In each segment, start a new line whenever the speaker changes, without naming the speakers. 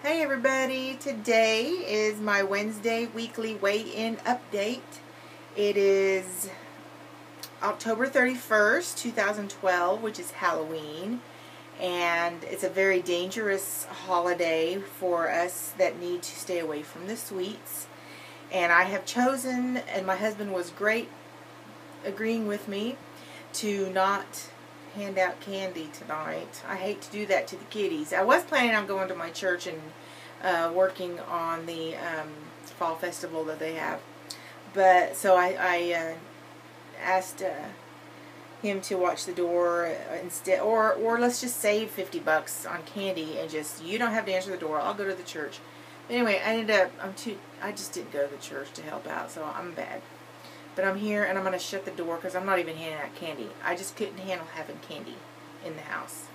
Hey everybody, today is my Wednesday weekly weigh-in update. It is October 31st, 2012, which is Halloween, and it's a very dangerous holiday for us that need to stay away from the sweets. And I have chosen, and my husband was great agreeing with me, to not hand out candy tonight. I hate to do that to the kiddies. I was planning on going to my church and working on the fall festival that they have, but so I asked him to watch the door instead, or let's just save $50 on candy and just, you don't have to answer the door, I'll go to the church. But anyway, I just didn't go to the church to help out, so I'm bad. But I'm here, and I'm going to shut the door because I'm not even handing out candy. I just couldn't handle having candy in the house.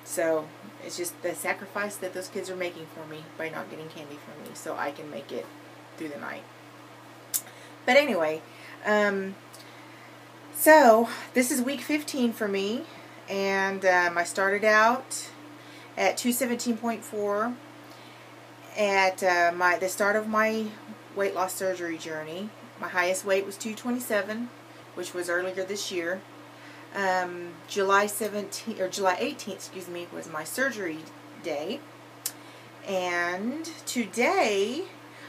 So it's just the sacrifice that those kids are making for me by not getting candy from me, so I can make it through the night. But anyway, so this is week 15 for me, and I started out at 217.4 at the start of my weight loss surgery journey. My highest weight was 227, which was earlier this year. July 18th, excuse me, was my surgery day. And today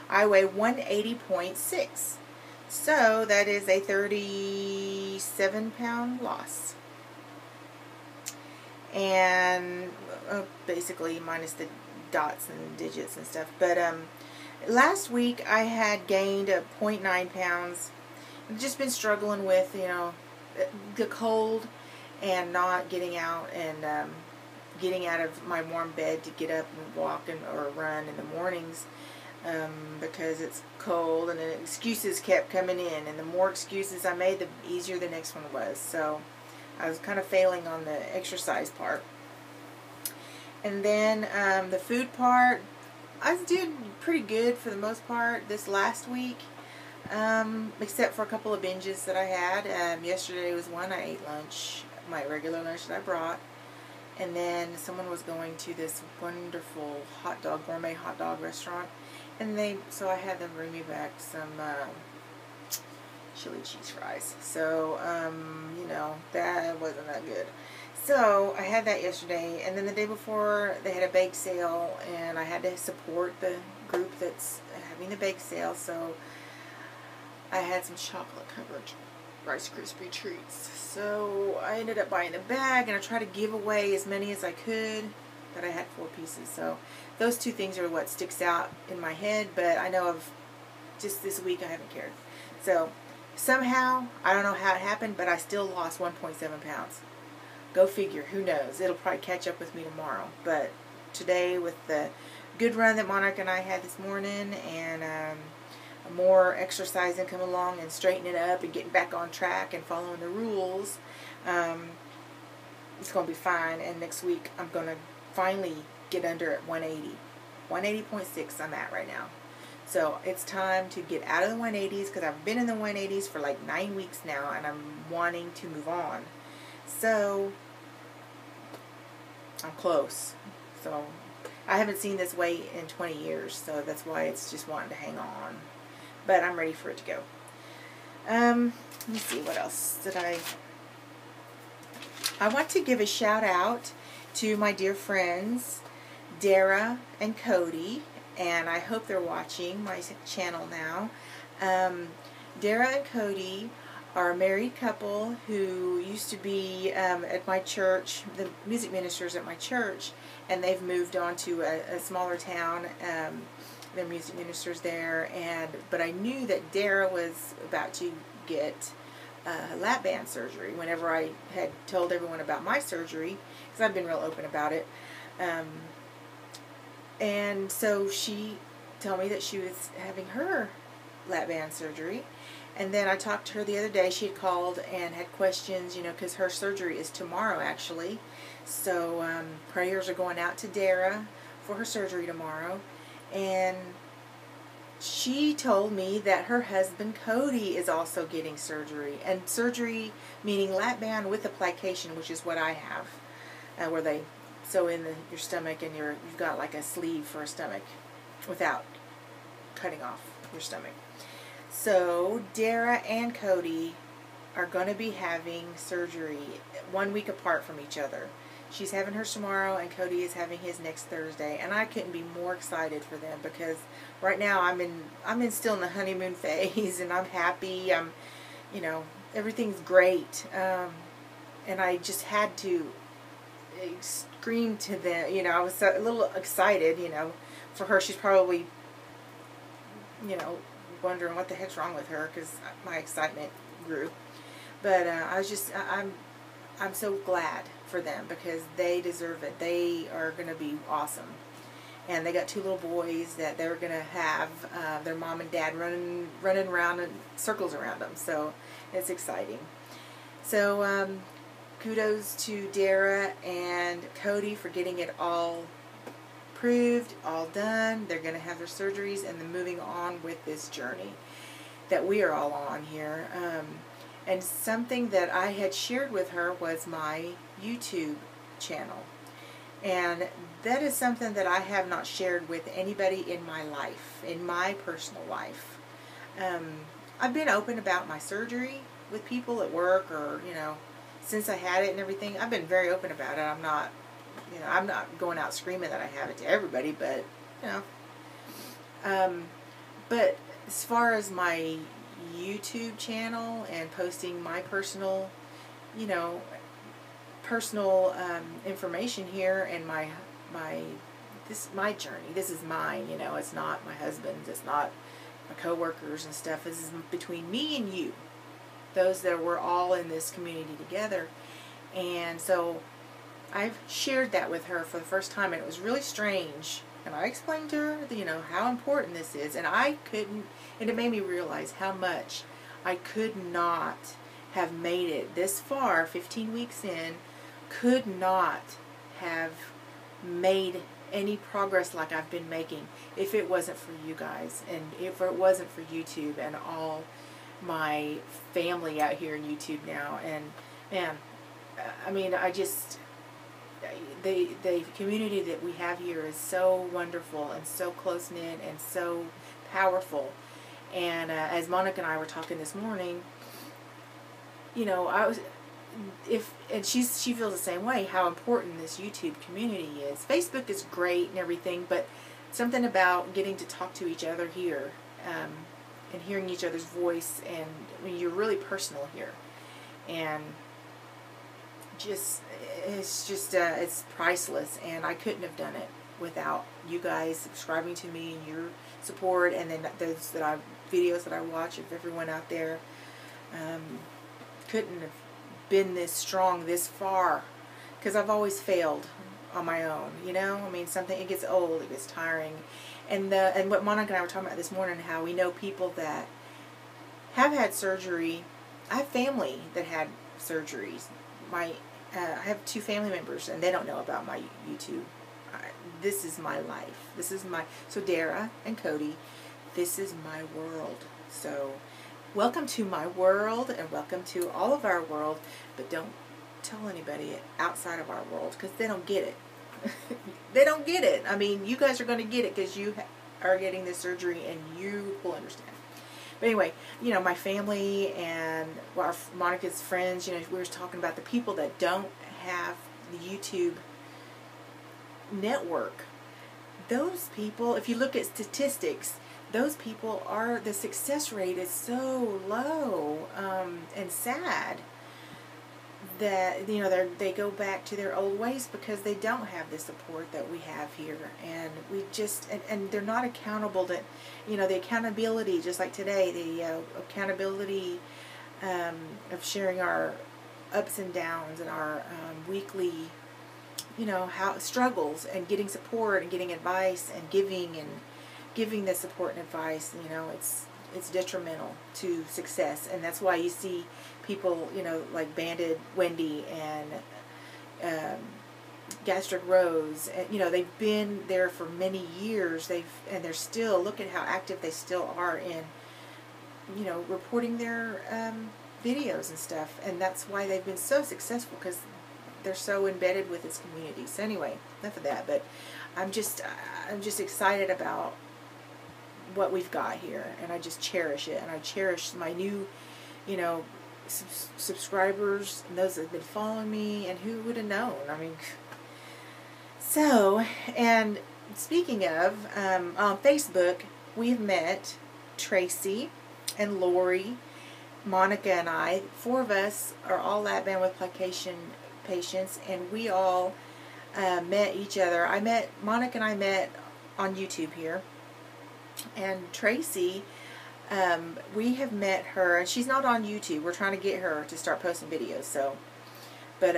I weigh 180.6. So that is a 37-pound loss. And basically minus the dots and digits and stuff. But last week I had gained 0.9 pounds. I've just been struggling with, the cold and not getting out and getting out of my warm bed to get up and walk or run in the mornings because it's cold, and the excuses kept coming in, and the more excuses I made, the easier the next one was. So I was kind of failing on the exercise part. And then the food part, I did pretty good for the most part this last week, except for a couple of binges that I had. Yesterday was one. I ate lunch, my regular lunch that I brought, and then someone was going to this wonderful gourmet hot dog restaurant, and so I had them bring me back some chili cheese fries. So that wasn't that good. So I had that yesterday, and then the day before they had a bake sale, and I had to support the group that's having the bake sale, so I had some chocolate covered Rice Krispie treats. So I ended up buying a bag, and I tried to give away as many as I could, but I had 4 pieces. So those two things are what sticks out in my head, but I know of just this week I haven't cared. So somehow, I don't know how it happened, but I still lost 1.7 pounds. Go figure, who knows? It'll probably catch up with me tomorrow. But today, with the good run that Monarch and I had this morning, and more exercising come along and straightening up and getting back on track and following the rules, it's going to be fine. And next week, I'm going to finally get under at 180. 180.6 I'm at right now. So it's time to get out of the 180s, because I've been in the 180s for like 9 weeks now, and I'm wanting to move on. So I'm close. So I haven't seen this weight in 20 years, so that's why it's just wanting to hang on. But I'm ready for it to go. Let me see, what else did I want to give a shout out to my dear friends Dara and Cody, and I hope they're watching my channel now. Dara and Cody are a married couple who used to be at my church, the music ministers at my church, and they've moved on to a smaller town. They're music ministers there, but I knew that Dara was about to get Lapband surgery whenever I had told everyone about my surgery, because I've been real open about it. And so she told me that she was having her Lapband surgery. And then I talked to her the other day. She had called and had questions, because her surgery is tomorrow, actually. So prayers are going out to Dara for her surgery tomorrow. And she told me that her husband Cody is also getting surgery. And surgery meaning Lapband with a Plication, which is what I have, where they sew in your stomach, and you've got like a sleeve for a stomach without cutting off your stomach. So Dara and Cody are going to be having surgery 1 week apart from each other. She's having hers tomorrow, and Cody is having his next Thursday, and I couldn't be more excited for them, because right now I'm still in the honeymoon phase, and I'm happy. You know, everything's great, and I just had to scream to them. You know, I was a little excited. You know, for her, she's probably, you know, wondering what the heck's wrong with her, because my excitement grew. But I'm so glad for them, because they deserve it. They are going to be awesome. And they got 2 little boys that they're going to have their mom and dad running around in circles around them. So it's exciting. So kudos to Dara and Cody for getting it all approved, all done. They're going to have their surgeries, and then moving on with this journey that we are all on here. And something that I had shared with her was my YouTube channel. And that is something that I have not shared with anybody in my life, in my personal life. I've been open about my surgery with people at work, or, you know, since I had it and everything. I've been very open about it. I'm not, you know, I'm not going out screaming that I have it to everybody, but, you know. But as far as my YouTube channel and posting my personal, you know, information here, and my journey. This is mine, you know. It's not my husband's. It's not my coworkers and stuff. This is between me and you, those that were all in this community together. And so I've shared that with her for the first time, and it was really strange. And I explained to her, you know, how important this is, and and it made me realize how much I could not have made it this far, 15 weeks in, could not have made any progress like I've been making if it wasn't for you guys, and if it wasn't for YouTube and all my family out here in YouTube now. And man, I mean, the community that we have here is so wonderful and so close-knit and so powerful. And as Monica and I were talking this morning, you know, she feels the same way, how important this YouTube community is. Facebook is great and everything, but something about getting to talk to each other here, and hearing each other's voice, and I mean, you're really personal here, and it's priceless. And I couldn't have done it without you guys subscribing to me and your support, and then those videos that I watch of everyone out there. Couldn't have been this strong this far, because I've always failed on my own, you know. I mean, it gets old, it gets tiring. And what Monica and I were talking about this morning, how we know people that have had surgery. I have family that had surgeries. I have 2 family members, and they don't know about my YouTube. This is my life. So Dara and Cody, this is my world. So welcome to my world, and welcome to all of our world, but don't tell anybody outside of our world, because they don't get it. They don't get it. I mean, you guys are going to get it, because you are getting this surgery, and you will understand. But anyway, you know, my family and Monica's friends, you know, we were talking about the people that don't have the YouTube network. Those people, if you look at statistics, those people the success rate is so low, and sad that, you know, they go back to their old ways, because they don't have the support that we have here. And we just, and they're not accountable to, you know, the accountability, just like today, the accountability of sharing our ups and downs, and our weekly, you know, struggles, and getting support, and getting advice, and giving the support and advice. You know, it's detrimental to success. And that's why you see people, you know, like Banded Wendy and Gastric Rose, and, you know, they've been there for many years. And they're still, look at how active they still are in, you know, reporting their videos and stuff. And that's why they've been so successful, because they're so embedded with this community. So anyway, enough of that. But I'm just excited about what we've got here, and I just cherish it, and I cherish my new, you know, subscribers and those that have been following me, and who would have known? I mean, so, and speaking of, on Facebook, we've met Tracy and Lori, Monica and I. 4 of us are all Lapband with Plication patients, and we all met each other. Monica and I met on YouTube here, and Tracy, we have met her, and she's not on YouTube. We're trying to get her to start posting videos. So, but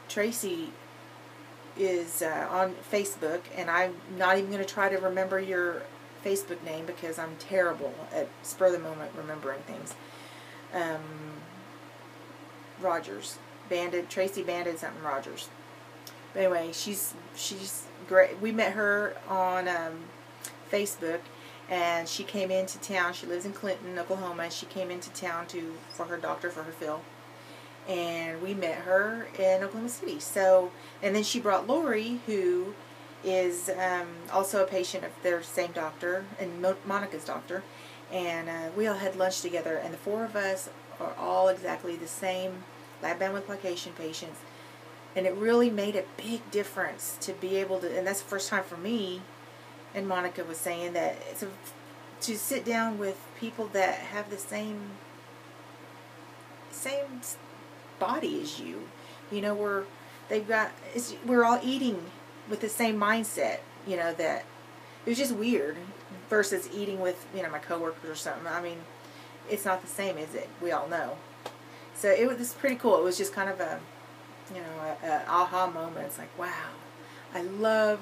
Tracy is on Facebook, and I'm not even going to try to remember your Facebook name because I'm terrible at spur of the moment remembering things. Rogers, Tracy Banded something Rogers. But anyway, she's great. We met her on Facebook, and she came into town. She lives in Clinton, Oklahoma. She came into town for her doctor for her fill, and we met her in Oklahoma City. So, and then she brought Lori, who is also a patient of their same doctor, and Monica's doctor, and we all had lunch together, and the 4 of us are all exactly the same Lapband with Plication patients, and it really made a big difference to be able to, and that's the first time for me, and Monica was saying that to sit down with people that have the same body as you. You know, we're all eating with the same mindset, you know, that it was just weird versus eating with, you know, my coworkers or something. I mean, it's not the same, is it? We all know. So it was pretty cool. It was just kind of a, you know, a aha moment. It's like, wow, I love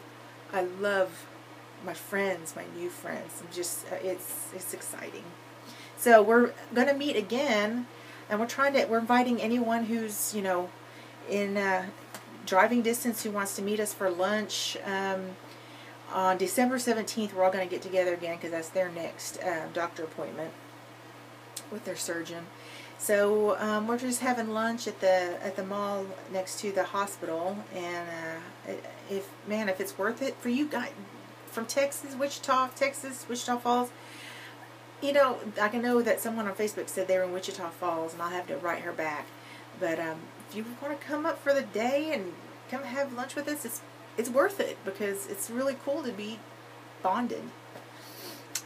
my friends, my new friends. I'm just, it's exciting. So we're going to meet again, and we're inviting anyone who's, you know, in driving distance who wants to meet us for lunch. On December 17th, we're all going to get together again because that's their next doctor appointment with their surgeon. So we're just having lunch at the mall next to the hospital, and if it's worth it for you guys from Wichita Falls. You know, I can know that someone on Facebook said they were in Wichita Falls, and I'll have to write her back. But if you want to come up for the day and come have lunch with us, it's worth it because it's really cool to be bonded.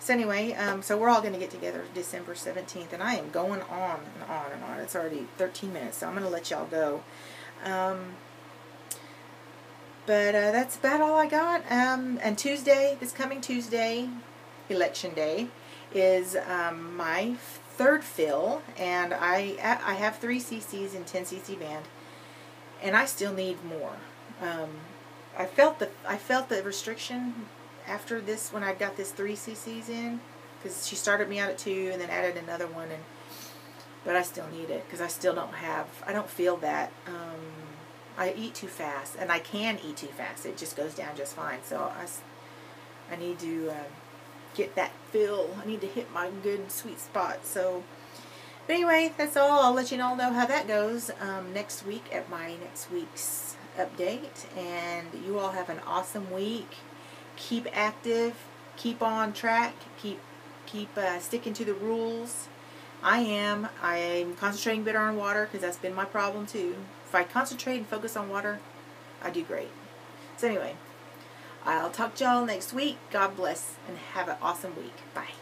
So anyway, so we're all going to get together December 17th, and I am going on and on and on. It's already 13 minutes, so I'm going to let y'all go. But that's about all I got. And this coming Tuesday, Election Day, is my 3rd fill, and I have 3 cc's and 10 cc band, and I still need more. I felt the restriction after this when I got this 3 cc's in, because she started me out at 2 and then added another one, but I still need it because I don't feel that. I eat too fast, and I can eat too fast. It just goes down just fine. So I need to get that fill. I need to hit my good sweet spot. So, but anyway, that's all. I'll let you all know how that goes next week at my next week's update. And you all have an awesome week. Keep active. Keep on track. Keep sticking to the rules. I'm concentrating better on water because that's been my problem too. If I concentrate and focus on water, I do great. So anyway, I'll talk to y'all next week. God bless and have an awesome week. Bye.